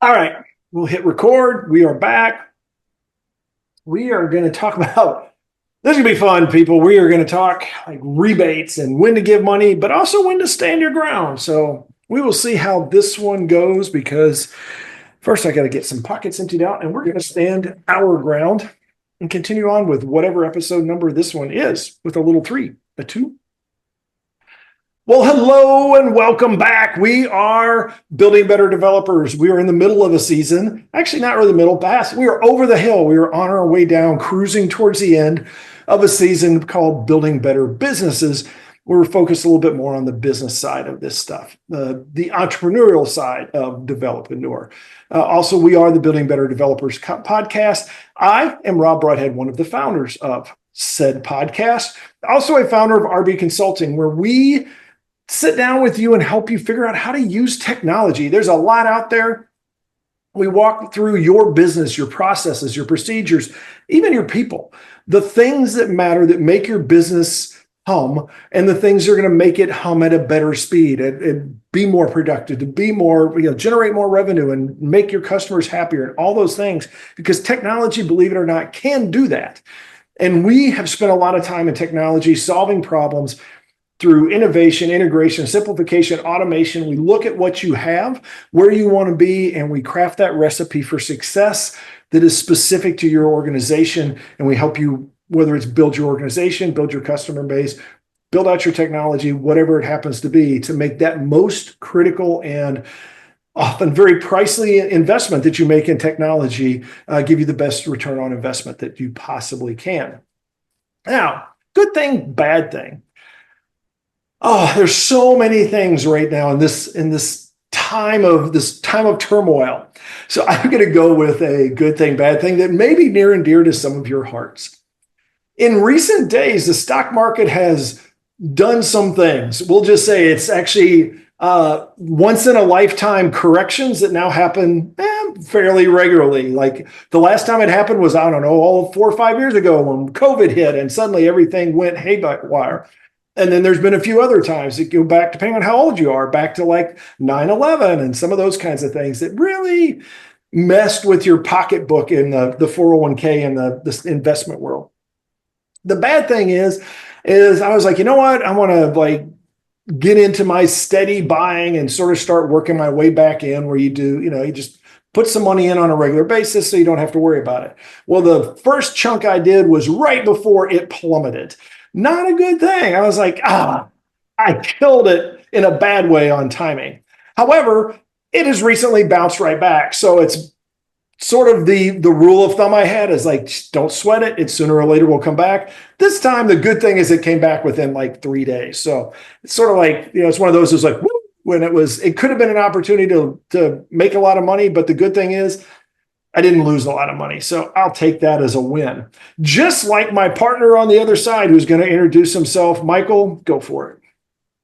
All right, we'll hit record. We are back. We are going to talk about this is going to be fun, people. We are going to talk like rebates and when to give money, but also when to stand your ground. So we will see how this one goes because first I got to get some pockets emptied out and we're going to stand our ground and continue on with whatever episode number this one is with a little three, a two. Well, hello and welcome back. We are building better developers. We are in the middle of a season. Actually, not really the middle, past. We are over the hill. We are on our way down, cruising towards the end of a season called Building Better Businesses. We're focused a little bit more on the business side of this stuff, the entrepreneurial side of Developreneur. Also, we are the Building Better Developers podcast. I am Rob Broadhead, one of the founders of said podcast. Also a founder of RB Consulting, where we sit down with you and help you figure out how to use technology. There's a lot out there. We walk through your business, your processes, your procedures, even your people, the things that matter that make your business hum, and the things that are going to make it hum at a better speed and be more productive, to be more, generate more revenue and make your customers happier and all those things, because technology, believe it or not, can do that. And we have spent a lot of time in technology solving problems through innovation, integration, simplification, automation. We look at what you have, where you want to be, and we craft that recipe for success that is specific to your organization. And we help you, whether it's build your organization, build your customer base, build out your technology, whatever it happens to be, to make that most critical and often very pricey investment that you make in technology give you the best return on investment that you possibly can. Now, good thing, bad thing. Oh, there's so many things right now in this time of turmoil. So I'm going to go with a good thing, bad thing that may be near and dear to some of your hearts. In recent days, the stock market has done some things. We'll just say it's actually once in a lifetime corrections that now happen fairly regularly. Like the last time it happened was, I don't know, all 4 or 5 years ago when COVID hit and suddenly everything went haywire. And then there's been a few other times that go back, depending on how old you are, back to like 9/11 and some of those kinds of things that really messed with your pocketbook in the 401k and the investment world. The bad thing is I was like, you know what? I want to like get into my steady buying and sort of start working my way back in where you do, you just put some money in on a regular basis so you don't have to worry about it. Well, the first chunk I did was right before it plummeted. Not a good thing. I was like, I killed it in a bad way on timing. However, it has recently bounced right back. So it's sort of the rule of thumb I had is like, don't sweat it. It sooner or later will come back. This time, the good thing is it came back within like 3 days. So it's sort of like, it's one of those, it's like, woo, when it could have been an opportunity to make a lot of money. But the good thing is I didn't lose a lot of money. So I'll take that as a win. Just like my partner on the other side, who's going to introduce himself. Michael, go for it.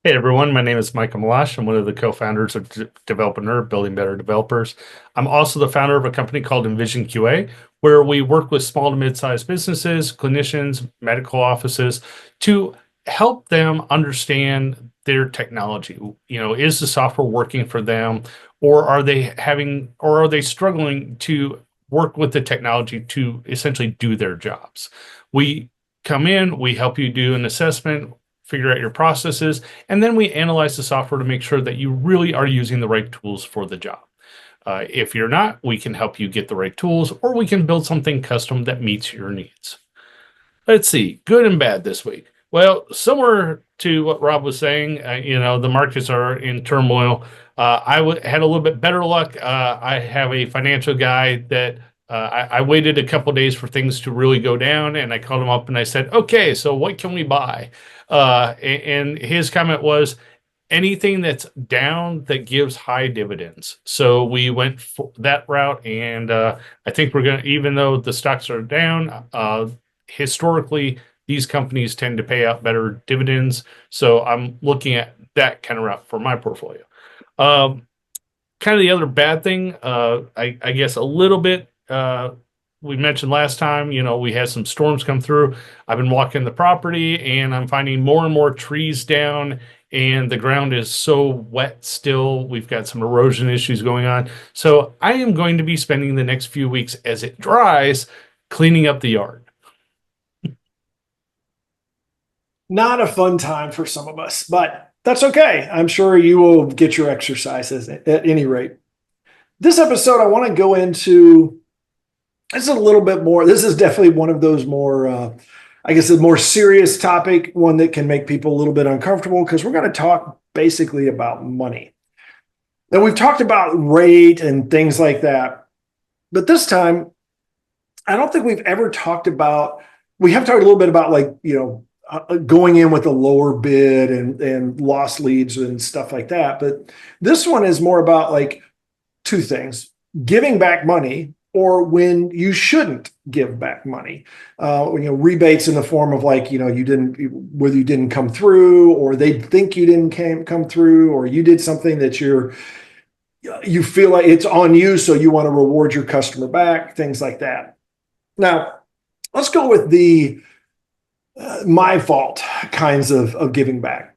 Hey everyone, my name is Michael Meloche. I'm one of the co-founders of Developreneur, Building Better Developers. I'm also the founder of a company called Envision QA, where we work with small to mid-sized businesses, clinicians, medical offices to help them understand their technology. Is the software working for them, or are they struggling to work with the technology to essentially do their jobs? We come in, we help you do an assessment, figure out your processes, and then we analyze the software to make sure that you really are using the right tools for the job. If you're not, we can help you get the right tools, or we can build something custom that meets your needs. Let's see, good and bad this week. Well, similar to what Rob was saying, the markets are in turmoil. Had a little bit better luck. I have a financial guy that I waited a couple days for things to really go down, and I called him up and I said, okay, so what can we buy? And his comment was anything that's down that gives high dividends. So we went for that route, and I think we're going to, even though the stocks are down, historically, these companies tend to pay out better dividends. So I'm looking at that kind of route for my portfolio. Kind of the other bad thing, I guess a little bit, we mentioned last time, we had some storms come through. I've been walking the property and I'm finding more and more trees down and the ground is so wet still. We've got some erosion issues going on. So I am going to be spending the next few weeks as it dries cleaning up the yard. Not a fun time for some of us, but that's okay. I'm sure you will get your exercises at any rate. This episode, I want to go into this is a little bit more. This is definitely one of those more, I guess, a more serious topic, one that can make people a little bit uncomfortable because we're going to talk basically about money. Now, we've talked about rate and things like that, but this time, I don't think we've ever talked about, we have talked a little bit about going in with a lower bid and lost leads and stuff like that. But this one is more about like two things: giving back money, or when you shouldn't give back money. Rebates in the form of whether you didn't come through, or they think you didn't come through, or you did something that you feel like it's on you, so you want to reward your customer back, things like that. Now, let's go with the my fault kinds of giving back.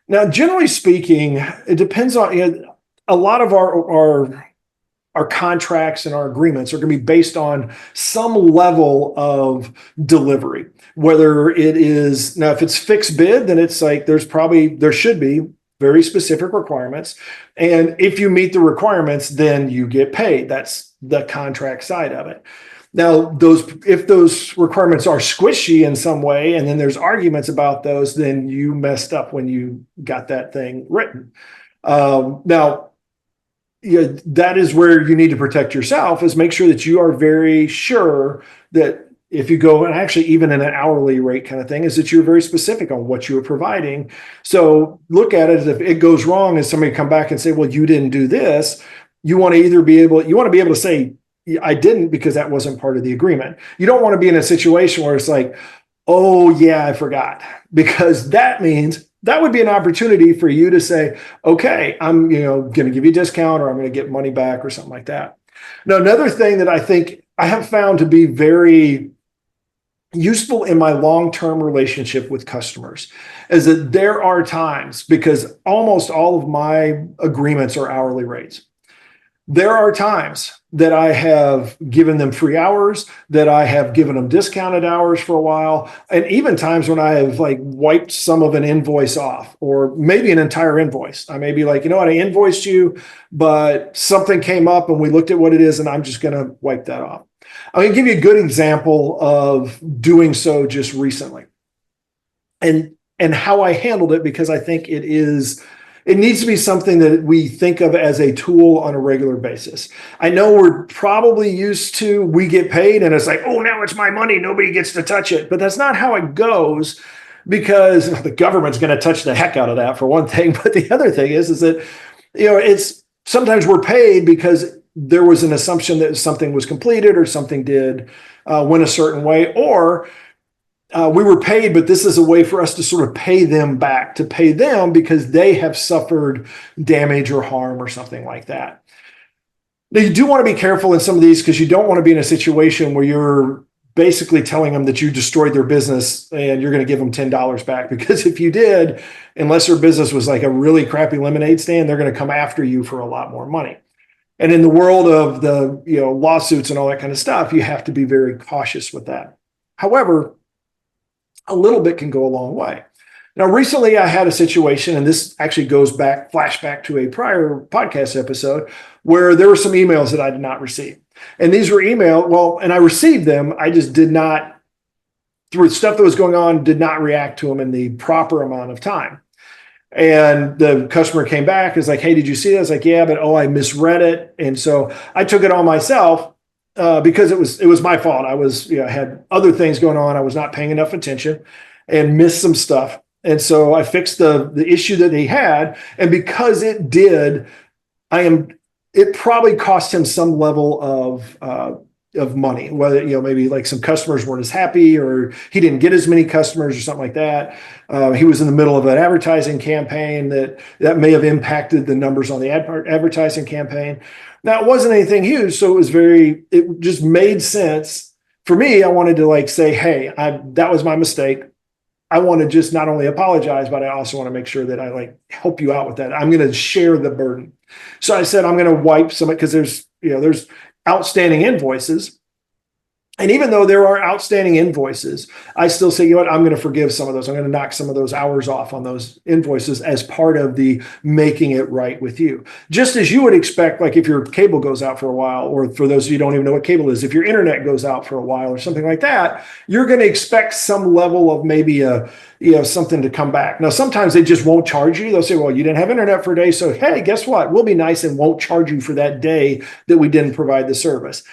Now, generally speaking, it depends on a lot of our contracts and our agreements are going to be based on some level of delivery. Whether it is, now if it's fixed bid, then it's like there should be very specific requirements. And if you meet the requirements, then you get paid. That's the contract side of it. Now, if those requirements are squishy in some way, and then there's arguments about those, then you messed up when you got that thing written. Now, that is where you need to protect yourself, is make sure that you are very sure that if you go, and actually even in an hourly rate kind of thing, is that you're very specific on what you are providing. So look at it as if it goes wrong and somebody come back and say, well, you didn't do this. You want to be able to say, I didn't, because that wasn't part of the agreement. You don't want to be in a situation where it's like, oh yeah, I forgot, because that means that would be an opportunity for you to say, okay, I'm going to give you a discount, or I'm going to get money back, or something like that. Now, another thing that I think I have found to be very useful in my long-term relationship with customers is that there are times, because almost all of my agreements are hourly rates, there are times that I have given them free hours, that I have given them discounted hours for a while, and even times when I have wiped some of an invoice off, or maybe an entire invoice. I may be like, I invoiced you, but something came up and we looked at what it is, and I'm just going to wipe that off. I'm going to give you a good example of doing so just recently, and how I handled it, because I think it needs to be something that we think of as a tool on a regular basis. I know we're probably used to, we get paid and it's like, oh, now it's my money, nobody gets to touch it. But that's not how it goes, because the government's going to touch the heck out of that, for one thing. But the other thing is that, it's sometimes we're paid because there was an assumption that something was completed, or something went a certain way, or we were paid, but this is a way for us to sort of pay them back, to pay them because they have suffered damage or harm or something like that. Now, you do want to be careful in some of these, because you don't want to be in a situation where you're basically telling them that you destroyed their business and you're going to give them $10 back. Because if you did, unless their business was like a really crappy lemonade stand, they're going to come after you for a lot more money. And in the world of the lawsuits and all that kind of stuff, you have to be very cautious with that. However, a little bit can go a long way. Now, recently I had a situation, and this actually flashback to a prior podcast episode, where there were some emails that I did not receive. And these were and I received them. I just did not, through stuff that was going on, did not react to them in the proper amount of time. And the customer came back, is like, hey, did you see that? I was like, yeah, but I misread it. And so I took it on myself. Because it was my fault. I had other things going on. I was not paying enough attention and missed some stuff. And so I fixed the issue that he had. And because it did, it probably cost him some level of money, whether, maybe like some customers weren't as happy, or he didn't get as many customers, or something like that. He was in the middle of an advertising campaign that may have impacted the numbers on the advertising campaign. Now, it wasn't anything huge, so it just made sense for me. I wanted to say, hey, that was my mistake. I want to just not only apologize, but I also want to make sure that I like help you out with that. I'm going to share the burden. So I said, I'm going to wipe some, because there's outstanding invoices. And even though there are outstanding invoices, I still say, you know what, I'm going to forgive some of those. I'm going to knock some of those hours off on those invoices as part of the making it right with you. Just as you would expect, like if your cable goes out for a while, or for those of you who don't even know what cable is, if your internet goes out for a while or something like that, you're going to expect some level of maybe something to come back. Now, sometimes they just won't charge you. They'll say, well, you didn't have internet for a day. So, hey, guess what? We'll be nice and won't charge you for that day that we didn't provide the service.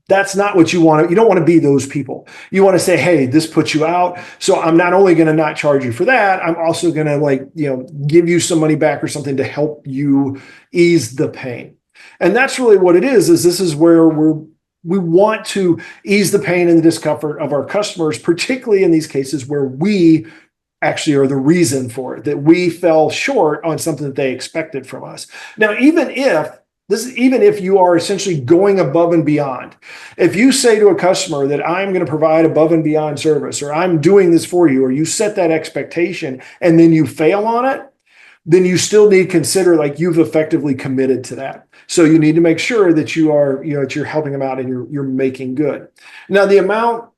That's not what you want. You don't want to be those people. You want to say, hey, this puts you out. So I'm not only going to not charge you for that, I'm also going to give you some money back or something to help you ease the pain. And that's really what it is this is where we want to ease the pain and the discomfort of our customers, particularly in these cases where we actually are the reason for it, that we fell short on something that they expected from us. Now, even if you are essentially going above and beyond, if you say to a customer that I'm going to provide above and beyond service, or I'm doing this for you, or you set that expectation and then you fail on it, then you still need to consider like you've effectively committed to that. So you need to make sure that you're helping them out and you're making good. Now, the amount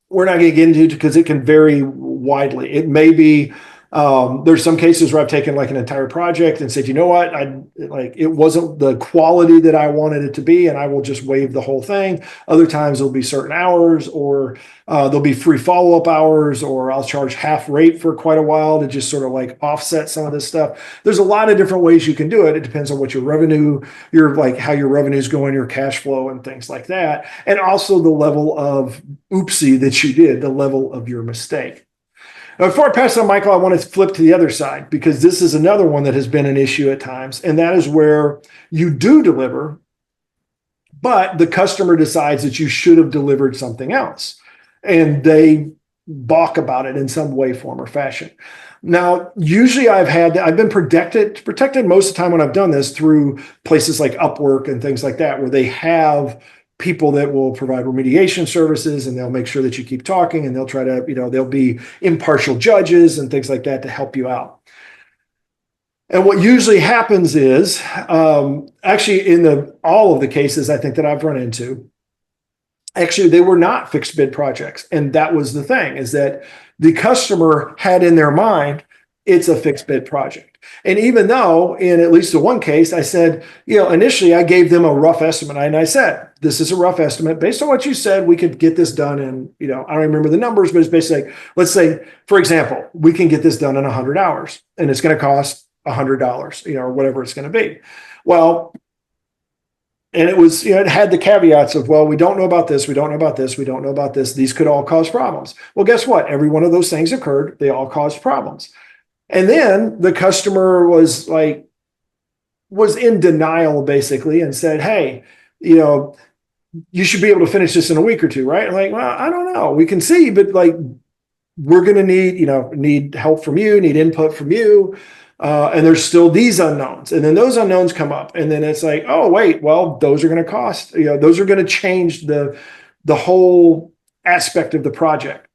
we're not going to get into because it can vary widely. It may be there's some cases where I've taken like an entire project and said, you know what, it wasn't the quality that I wanted it to be, and I will just waive the whole thing. Other times there'll be certain hours, or there'll be free follow-up hours, or I'll charge half rate for quite a while to just sort of like offset some of this stuff. There's a lot of different ways you can do it. It depends on what your revenue, how your revenue is going, your cash flow, and things like that, and also the level of oopsie that you did, the level of your mistake. Now, before I pass on, Michael, I want to flip to the other side, because this is another one that has been an issue at times. And that is where you do deliver, but the customer decides that you should have delivered something else, and they balk about it in some way, form, or fashion. Now, usually I've been protected most of the time when I've done this through places like Upwork and things like that, where they have people that will provide remediation services, and they'll make sure that you keep talking, and they'll try to, they'll be impartial judges and things like that to help you out. And what usually happens is, actually in all of the cases I think that I've run into, actually they were not fixed bid projects. And that was the thing, is that the customer had in their mind, it's a fixed bid project. And even though in at least the one case, I said, initially I gave them a rough estimate, and I said, this is a rough estimate. Based on what you said, we could get this done in, I don't remember the numbers, but it's basically like, let's say, for example, we can get this done in 100 hours, and it's going to cost $100, or whatever it's going to be. Well, and it was, it had the caveats of, well, we don't know about this, we don't know about this, we don't know about this. These could all cause problems. Well, guess what? Every one of those things occurred. They all caused problems. And then the customer was in denial, basically, and said, hey, you should be able to finish this in a week or two, right? I'm like, well, I don't know. We can see, but we're going to need help from you, need input from you. And there's still these unknowns. And then those unknowns come up. And then it's like, oh, wait, well, those are going to cost, those are going to change the whole aspect of the project.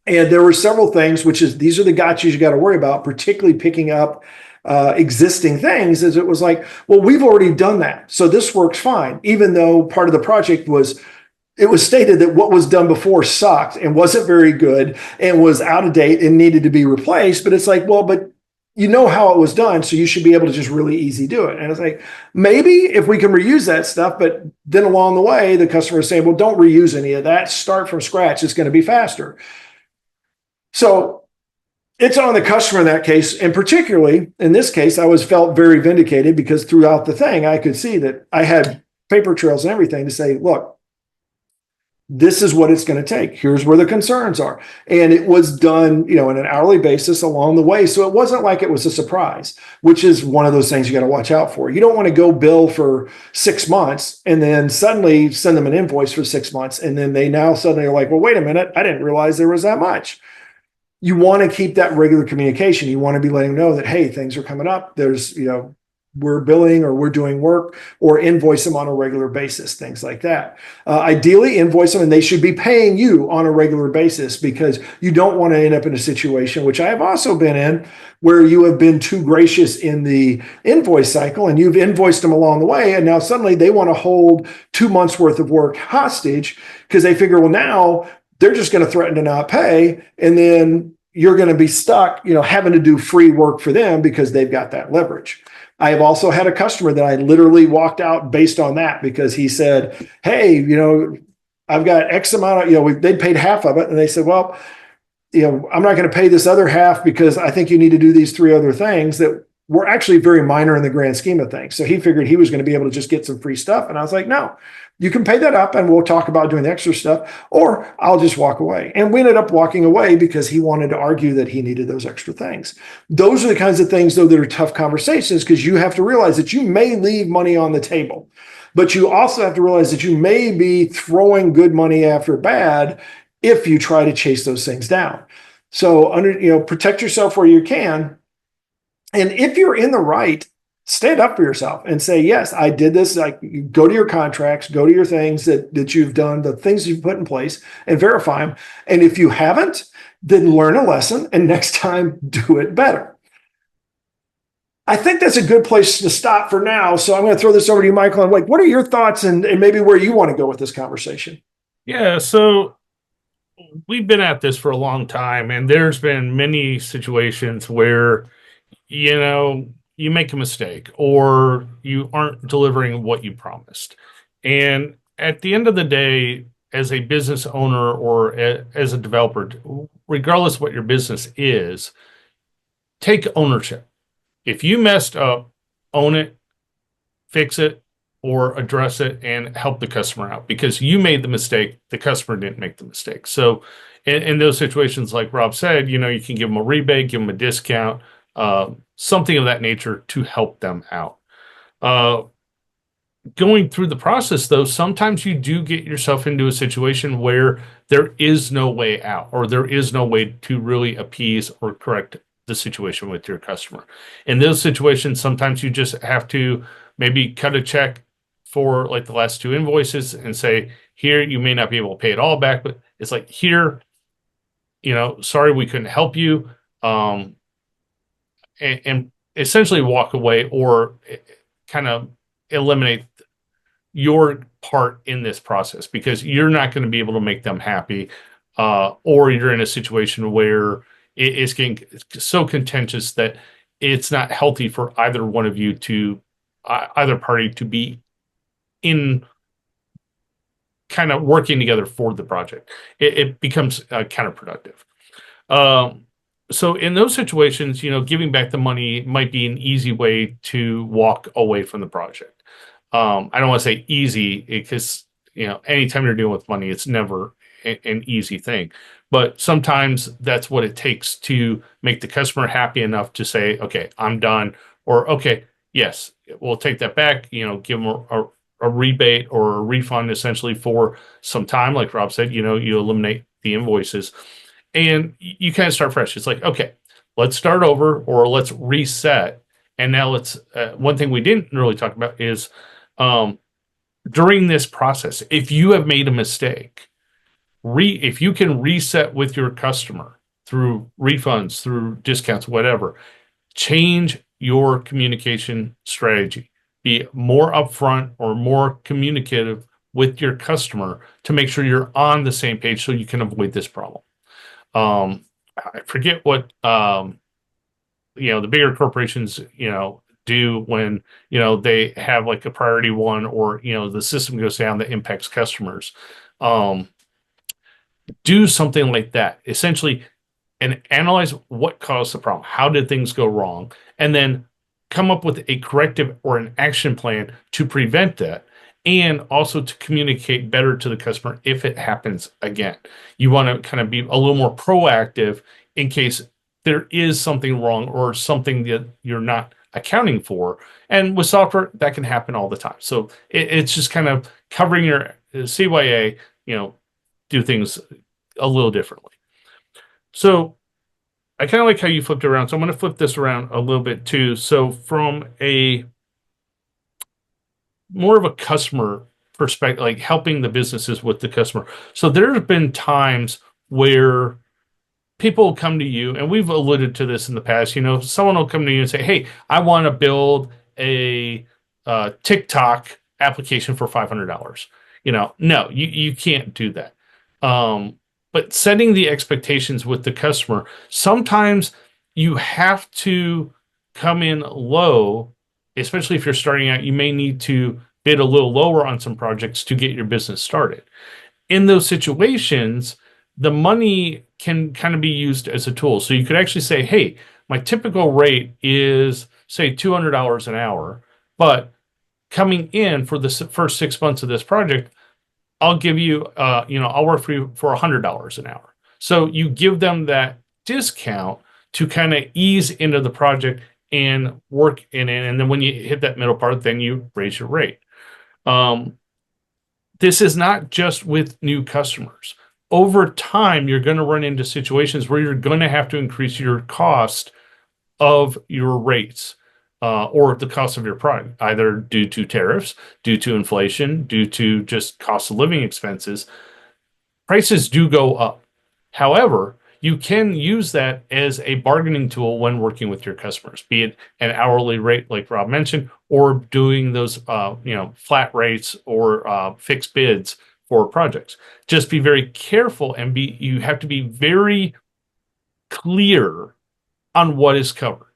And there were several things, these are the gotchas you got to worry about, particularly picking up existing things, as it was like, well, we've already done that, so this works fine, even though part of the project was stated that what was done before sucked and wasn't very good and was out of date and needed to be replaced. But it's like, well, but how it was done, so you should be able to just really easy do it. And it's like, maybe if we can reuse that stuff, but then along the way, the customer is saying, well, don't reuse any of that. Start from scratch. It's going to be faster. So it's on the customer in that case. And particularly in this case, I felt very vindicated, because throughout the thing, I could see that I had paper trails and everything to say, look, this is what it's going to take. Here's where the concerns are. And it was done, on an hourly basis along the way. So it wasn't like it was a surprise, which is one of those things you got to watch out for. You don't want to go bill for 6 months and then suddenly send them an invoice for 6 months. And then they now suddenly are like, well, wait a minute, I didn't realize there was that much. You want to keep that regular communication. You want to be letting them know that, hey, things are coming up. There's, we're billing or we're doing work, or invoice them on a regular basis, things like that. Ideally, invoice them and they should be paying you on a regular basis, because you don't want to end up in a situation, which I have also been in, where you have been too gracious in the invoice cycle and you've invoiced them along the way. And now suddenly they want to hold 2 months worth of work hostage because they figure, well, now they're just going to threaten to not pay. And then you're going to be stuck, having to do free work for them because they've got that leverage. I have also had a customer that I literally walked out based on that, because he said, hey, I've got X amount of, they'd paid half of it. And they said, well, I'm not going to pay this other half because I think you need to do these 3 other things that were actually very minor in the grand scheme of things. So he figured he was going to be able to just get some free stuff. And I was like, no, you can pay that up and we'll talk about doing the extra stuff, or I'll just walk away. And we ended up walking away because he wanted to argue that he needed those extra things. Those are the kinds of things, though, that are tough conversations, because you have to realize that you may leave money on the table, but you also have to realize that you may be throwing good money after bad if you try to chase those things down. So protect yourself where you can. And if you're in the right, stand up for yourself and say, yes, I did this. Like, go to your contracts, go to your things that you've done, the things you've put in place, and verify them. And if you haven't, then learn a lesson and next time do it better. I think that's a good place to stop for now. So I'm going to throw this over to you, Michael. And what are your thoughts and maybe where you want to go with this conversation? Yeah, so we've been at this for a long time, and there's been many situations where you make a mistake or you aren't delivering what you promised. And at the end of the day, as a business owner or as a developer, regardless of what your business is, take ownership. If you messed up, own it, fix it, or address it and help the customer out, because you made the mistake. The customer didn't make the mistake. So in those situations, like Rob said, you can give them a rebate, give them a discount, something of that nature to help them out. Going through the process, though, sometimes you do get yourself into a situation where there is no way out, or there is no way to really appease or correct the situation with your customer. In those situations, sometimes you just have to maybe cut a check for like the last 2 invoices and say, here, you may not be able to pay it all back, but it's like, here, sorry, we couldn't help you. And essentially walk away, or kind of eliminate your part in this process, because you're not going to be able to make them happy, or you're in a situation where it's getting so contentious that it's not healthy for either one of you to either party to be in kind of working together for the project. It becomes counterproductive. So in those situations, giving back the money might be an easy way to walk away from the project. I don't want to say easy, because, anytime you're dealing with money, it's never an easy thing. But sometimes that's what it takes to make the customer happy enough to say, okay, I'm done. Or, okay, yes, we'll take that back, give them a rebate or a refund, essentially, for some time. Like Rob said, you eliminate the invoices and you kind of start fresh. It's like, okay, let's start over, or let's reset. And now let's, one thing we didn't really talk about is, during this process, if you have made a mistake, if you can reset with your customer through refunds, through discounts, whatever, change your communication strategy. Be more upfront or more communicative with your customer to make sure you're on the same page so you can avoid this problem. I forget what the bigger corporations do when they have like a priority one, or the system goes down that impacts customers. Do something like that essentially, and analyze what caused the problem. How did things go wrong? And then come up with a corrective or an action plan to prevent that, and also to communicate better to the customer if it happens again. You want to kind of be a little more proactive in case there is something wrong or something that you're not accounting for. And with software, that can happen all the time. So it's just kind of covering your CYA, do things a little differently. So I kind of like how you flipped around. So I'm going to flip this around a little bit too. So from a more of a customer perspective, like helping the businesses with the customer. So there have been times where people come to you, and we've alluded to this in the past. Someone will come to you and say, "Hey, I want to build a TikTok application for $500." No, you can't do that. Um, but setting the expectations with the customer, sometimes you have to come in low, especially if you're starting out. You may need to bid a little lower on some projects to get your business started. In those situations, the money can kind of be used as a tool. So you could actually say, hey, my typical rate is, say, $200 an hour, but coming in for the first 6 months of this project, I'll give you, I'll work for you for $100 an hour. So you give them that discount to kind of ease into the project and work in it. And then when you hit that middle part, then you raise your rate. This is not just with new customers. Over time, you're going to run into situations where you're going to have to increase your cost of your rates, or the cost of your product, either due to tariffs, due to inflation, due to just cost of living expenses. Prices do go up. However, you can use that as a bargaining tool when working with your customers, be it an hourly rate, like Rob mentioned, or doing those, flat rates or fixed bids for projects. Just be very careful, and you have to be very clear on what is covered.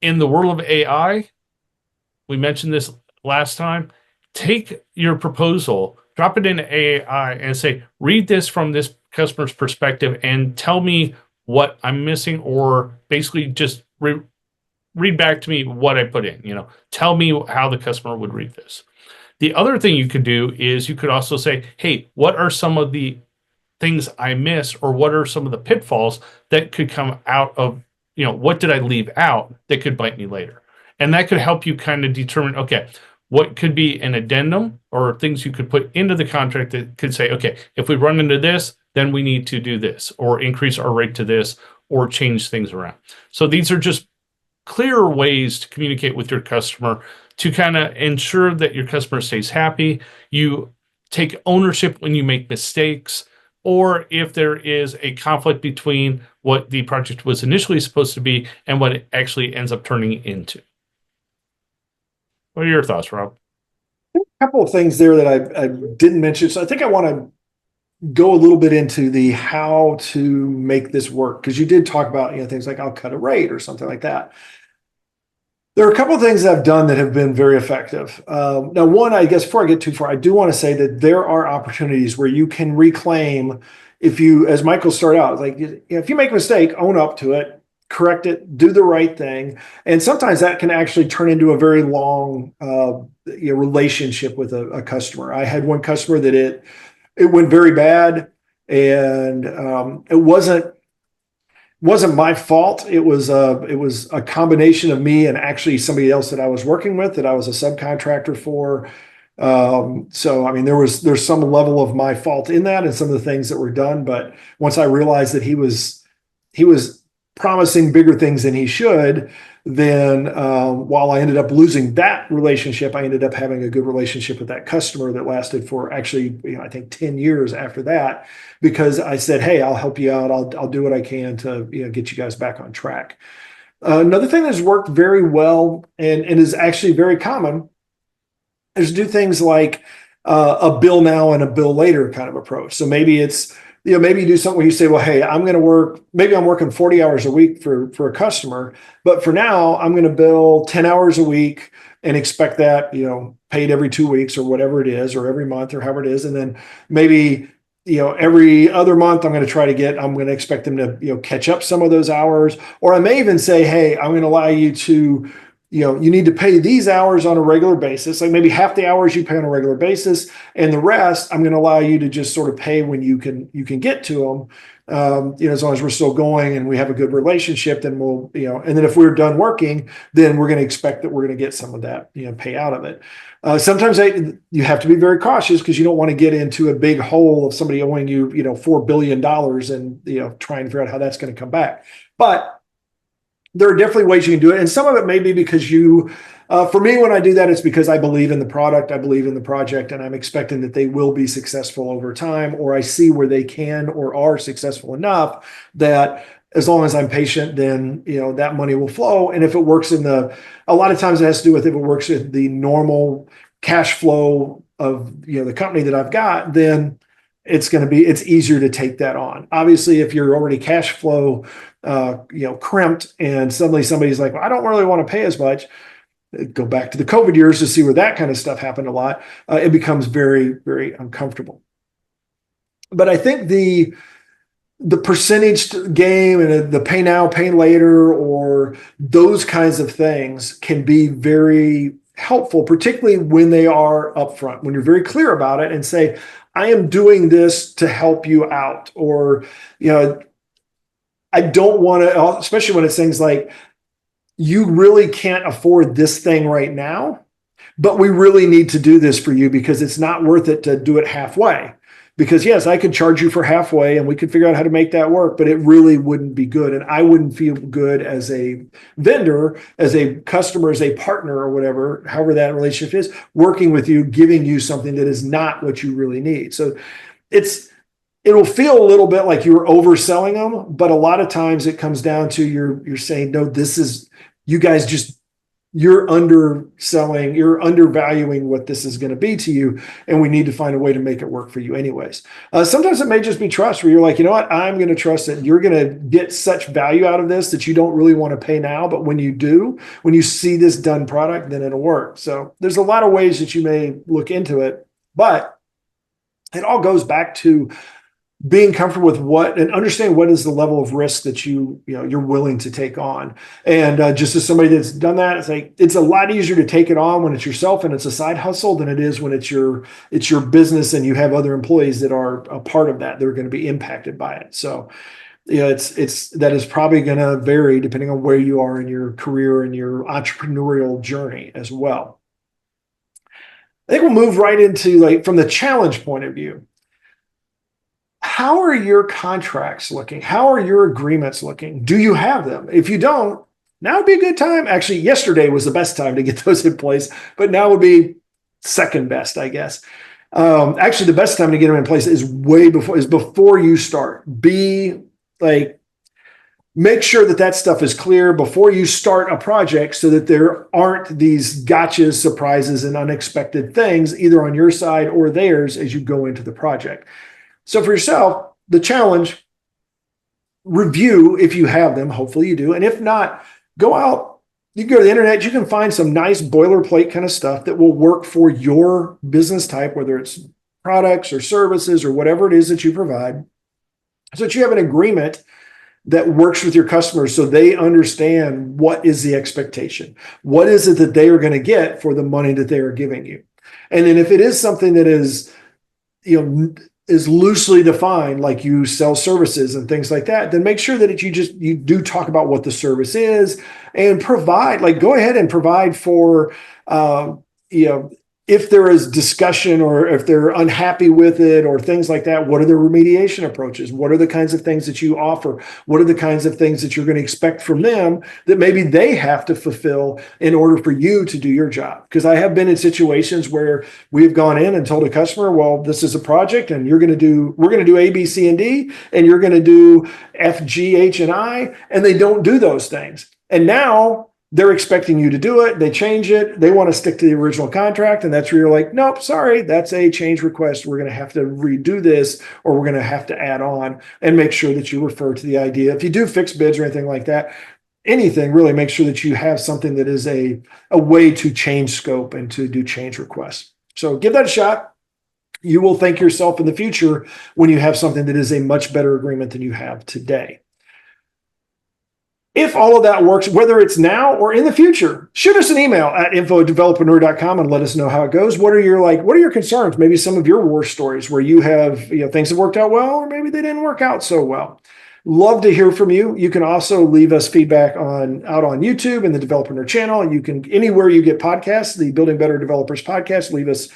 In the world of AI, we mentioned this last time. Take your proposal, drop it into AI, and say, read this from this customer's perspective and tell me what I'm missing, or basically just read back to me what I put in. Tell me how the customer would read this. The other thing you could do is you could also say, hey, what are some of the things I missed, or what are some of the pitfalls that could come out of, what did I leave out that could bite me later? And that could help you kind of determine, okay, what could be an addendum or things you could put into the contract that could say, okay, if we run into this, then we need to do this, or increase our rate to this, or change things around. So these are just clearer ways to communicate with your customer to kind of ensure that your customer stays happy. You take ownership when you make mistakes, or if there is a conflict between what the project was initially supposed to be and what it actually ends up turning into. What are your thoughts, Rob? A couple of things there that I didn't mention. So I think I want to go a little bit into the how to make this work, because you did talk about things like I'll cut a rate or something like that. There are a couple of things I've done that have been very effective. Now, one, I guess before I get too far, I do want to say that there are opportunities where you can reclaim. If you, as Michael started out, like if you make a mistake, own up to it, correct it, do the right thing, and sometimes that can actually turn into a very long relationship with a customer. I had one customer that it went very bad, and it wasn't my fault. It was a combination of me and actually somebody else that I was working with, that I was a subcontractor for. So I mean, there's some level of my fault in that and some of the things that were done. But once I realized that he was promising bigger things than he should, then while I ended up losing that relationship, I ended up having a good relationship with that customer that lasted for actually, I think 10 years after that, because I said, hey, I'll help you out. I'll do what I can to get you guys back on track. Another thing that's worked very well and is actually very common is do things like a bill now and a bill later kind of approach. So maybe it's maybe you do something where you say, well, hey, maybe I'm working 40 hours a week for a customer, but for now I'm going to bill 10 hours a week and expect that, paid every 2 weeks or whatever it is, or every month or however it is. And then maybe, every other month I'm going to expect them to, catch up some of those hours. Or I may even say, hey, I'm going to allow you to, you need to pay these hours on a regular basis, like maybe half the hours you pay on a regular basis, and the rest I'm going to allow you to just sort of pay when you can get to them. As long as we're still going and we have a good relationship, then we'll, and then if we're done working, then we're going to expect that we're going to get some of that, pay out of it. Sometimes you have to be very cautious because you don't want to get into a big hole of somebody owing you, $4 billion and, trying to figure out how that's going to come back. But there are definitely ways you can do it. And some of it may be because you For me, when I do that, it's because I believe in the product, I believe in the project, and I'm expecting that they will be successful over time, or I see where they can or are successful enough that as long as I'm patient, then that money will flow. And if it works a lot of times it has to do with if it works with the normal cash flow of the company that I've got, then it's easier to take that on. Obviously, if you're already cash flow crimped and suddenly somebody's like, well, I don't really want to pay as much. Go back to the COVID years to see where that kind of stuff happened a lot. It becomes very, very uncomfortable. But I think the percentage game and the pay now, pay later, or those kinds of things can be very helpful, particularly when they are upfront, when you're very clear about it and say, I am doing this to help you out. Or, I don't want to, especially when it's things like, you really can't afford this thing right now, but we really need to do this for you because it's not worth it to do it halfway. Because yes, I could charge you for halfway and we could figure out how to make that work, but it really wouldn't be good. And I wouldn't feel good as a vendor, as a customer, as a partner or whatever, however that relationship is, working with you, giving you something that is not what you really need. So it'll feel a little bit like you were overselling them, but a lot of times it comes down to you're saying, no, you guys you're underselling, you're undervaluing what this is going to be to you. And we need to find a way to make it work for you anyways. Sometimes it may just be trust where you're like, you know what, I'm going to trust that you're going to get such value out of this that you don't really want to pay now. But when you do, when you see this done product, then it'll work. So there's a lot of ways that you may look into it, but it all goes back to being comfortable with and understanding what is the level of risk that you're willing to take on. And just as somebody that's done that, it's a lot easier to take it on when it's yourself and it's a side hustle than it is when it's your business and you have other employees that are a part of that. They're going to be impacted by it. So that is probably going to vary depending on where you are in your career and your entrepreneurial journey as well. I think we'll move right into from the challenge point of view. How are your contracts looking? How are your agreements looking? Do you have them? If you don't, now would be a good time. Actually, yesterday was the best time to get those in place, but now would be second best, I guess. Actually, the best time to get them in place is before you start. Make sure that stuff is clear before you start a project so that there aren't these gotchas, surprises, and unexpected things either on your side or theirs as you go into the project. So for yourself, the challenge, review if you have them, hopefully you do. And if not, go out, you can go to the internet, you can find some nice boilerplate kind of stuff that will work for your business type, whether it's products or services or whatever it is that you provide, so that you have an agreement that works with your customers so they understand what is the expectation. What is it that they are going to get for the money that they are giving you? And then if it is something that is loosely defined, like you sell services and things like that, then make sure that you do talk about what the service is and go ahead and provide for, if there is discussion or if they're unhappy with it or things like that, what are the remediation approaches? What are the kinds of things that you offer? What are the kinds of things that you're going to expect from them that maybe they have to fulfill in order for you to do your job? Because I have been in situations where we've gone in and told a customer, well, this is a project and we're going to do A, B, C, and D, and you're going to do F, G, H, and I, and they don't do those things. And now they're expecting you to do it. They change it. They want to stick to the original contract. And that's where you're like, nope, sorry, that's a change request. We're going to have to redo this, or we're going to have to add on, and make sure that you refer to the idea. If you do fixed bids or anything like that, anything really, make sure that you have something that is a way to change scope and to do change requests. So give that a shot. You will thank yourself in the future when you have something that is a much better agreement than you have today. If all of that works, whether it's now or in the future, shoot us an email at info@developerpreneur.com and let us know how it goes. What are your concerns? Maybe some of your war stories where you have, things that worked out well, or maybe they didn't work out so well. Love to hear from you. You can also leave us feedback out on YouTube and the Developerpreneur channel. And you can, anywhere you get podcasts, the Building Better Developers podcast, leave us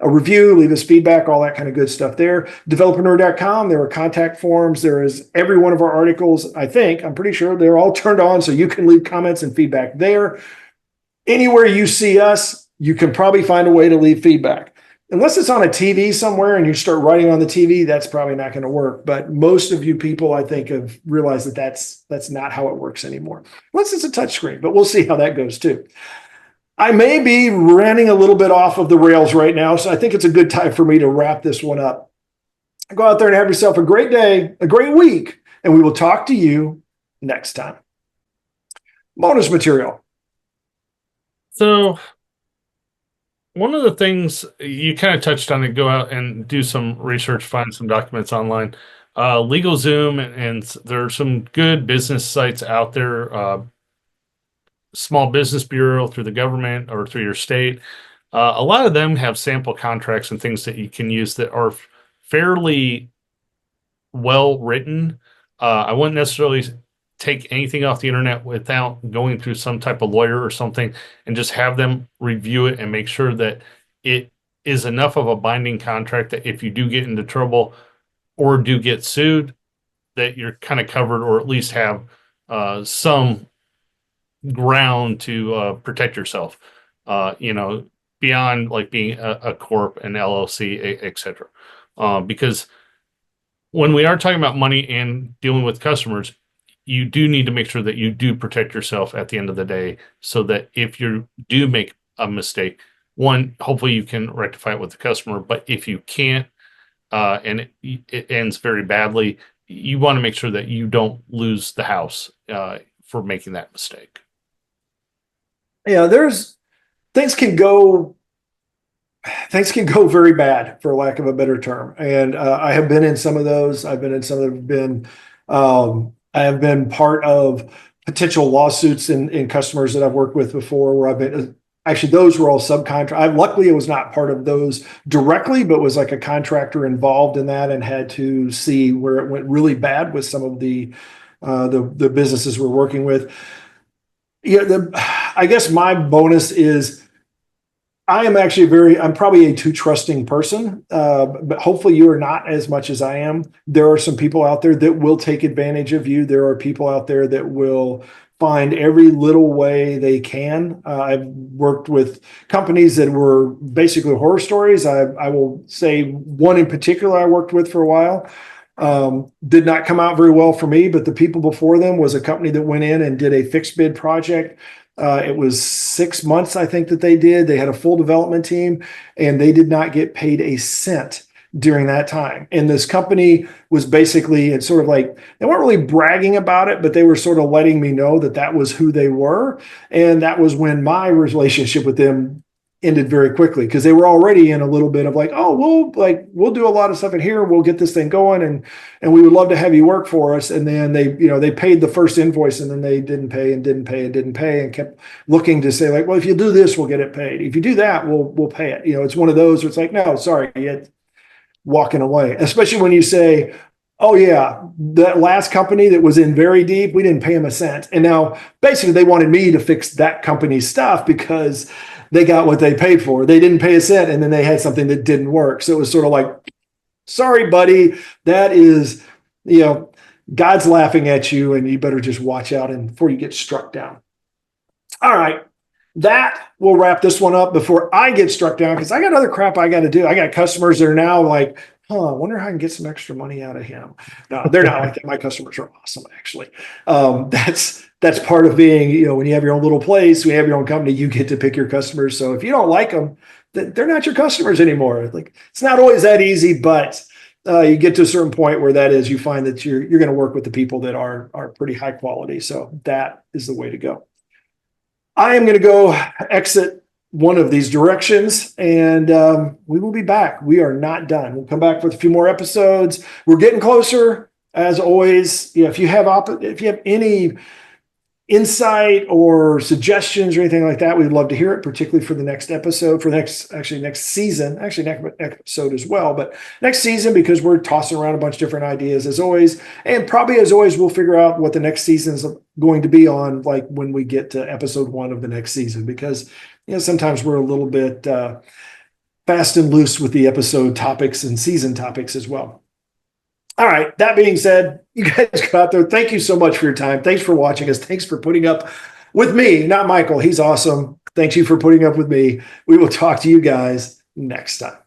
a review, leave us feedback, all that kind of good stuff there. Developerpreneur.com, there are contact forms. There is every one of our articles. I'm pretty sure they're all turned on, so you can leave comments and feedback there. Anywhere you see us, you can probably find a way to leave feedback. Unless it's on a TV somewhere and you start writing on the TV, that's probably not going to work. But most of you people, I think, have realized that that's not how it works anymore. Unless it's a touchscreen, but we'll see how that goes too. I may be running a little bit off of the rails right now, so I think it's a good time for me to wrap this one up. Go out there and have yourself a great day, a great week, and we will talk to you next time. Bonus material. So one of the things you kind of touched on, it, go out and do some research, find some documents online. LegalZoom, and there are some good business sites out there. Small Business Bureau through the government or through your state. A lot of them have sample contracts and things that you can use that are fairly well written. I wouldn't necessarily take anything off the internet without going through some type of lawyer or something, and just have them review it and make sure that it is enough of a binding contract that if you do get into trouble or do get sued, that you're kind of covered, or at least have some ground to protect yourself, beyond like being a corp, an LLC, etc. Because when we are talking about money and dealing with customers, you do need to make sure that you do protect yourself at the end of the day, so that if you do make a mistake, one, hopefully you can rectify it with the customer. But if you can't, and it ends very badly, you want to make sure that you don't lose the house for making that mistake. Yeah, there's things can go very bad, for lack of a better term. And I have been in some of those. I've been in some that have been, I have been part of potential lawsuits in customers that I've worked with before, where I've been, actually, those were all subcontract. Luckily, I was not part of those directly, but was like a contractor involved in that, and had to see where it went really bad with some of the businesses we're working with. Yeah, I guess my bonus is I'm probably a too trusting person, but hopefully you are not as much as I am. There are some people out there that will take advantage of you. There are people out there that will find every little way they can. I've worked with companies that were basically horror stories. I will say one in particular I worked with for a while. Did not come out very well for me, but the people before them was a company that went in and did a fixed bid project. It was 6 months, I think, that they did. They had a full development team, and they did not get paid a cent during that time. And this company was basically, it's sort of like, they weren't really bragging about it, but they were sort of letting me know that that was who they were. And that was when my relationship with them ended very quickly, because they were already in a little bit of like, oh, we'll do a lot of stuff in here, we'll get this thing going, and we would love to have you work for us. And then they paid the first invoice, and then they didn't pay and kept looking to say like, well, if you do this, we'll get it paid. If you do that, we'll pay it. It's one of those where it's like, no, sorry, it's walking away. Especially when you say, oh yeah, that last company that was in very deep, we didn't pay them a cent. And now basically they wanted me to fix that company's stuff because they got what they paid for. They didn't pay a cent, and then they had something that didn't work. So it was sort of like, sorry, buddy, that is, God's laughing at you, and you better just watch out before you get struck down. All right. That will wrap this one up before I get struck down, because I got other crap I got to do. I got customers that are now like, I wonder how I can get some extra money out of him. No, they're not like that. My customers are awesome, actually. That's part of being, when you have your own little place, when you have your own company, you get to pick your customers. So if you don't like them, they're not your customers anymore. Like, it's not always that easy, but you get to a certain point where that is, you find that you're going to work with the people that are pretty high quality. So that is the way to go. I am going to go exit one of these directions, and we will be back. We are not done. We'll come back with a few more episodes. We're getting closer, as always. If you have any insight or suggestions or anything like that, we'd love to hear it, particularly for the next episode, next season, next episode as well, but next season, because we're tossing around a bunch of different ideas as always. And probably as always, we'll figure out what the next season is going to be on, like when we get to episode 1 of the next season, because sometimes we're a little bit fast and loose with the episode topics and season topics as well. All right. That being said, you guys go out there. Thank you so much for your time. Thanks for watching us. Thanks for putting up with me, not Michael. He's awesome. Thanks you for putting up with me. We will talk to you guys next time.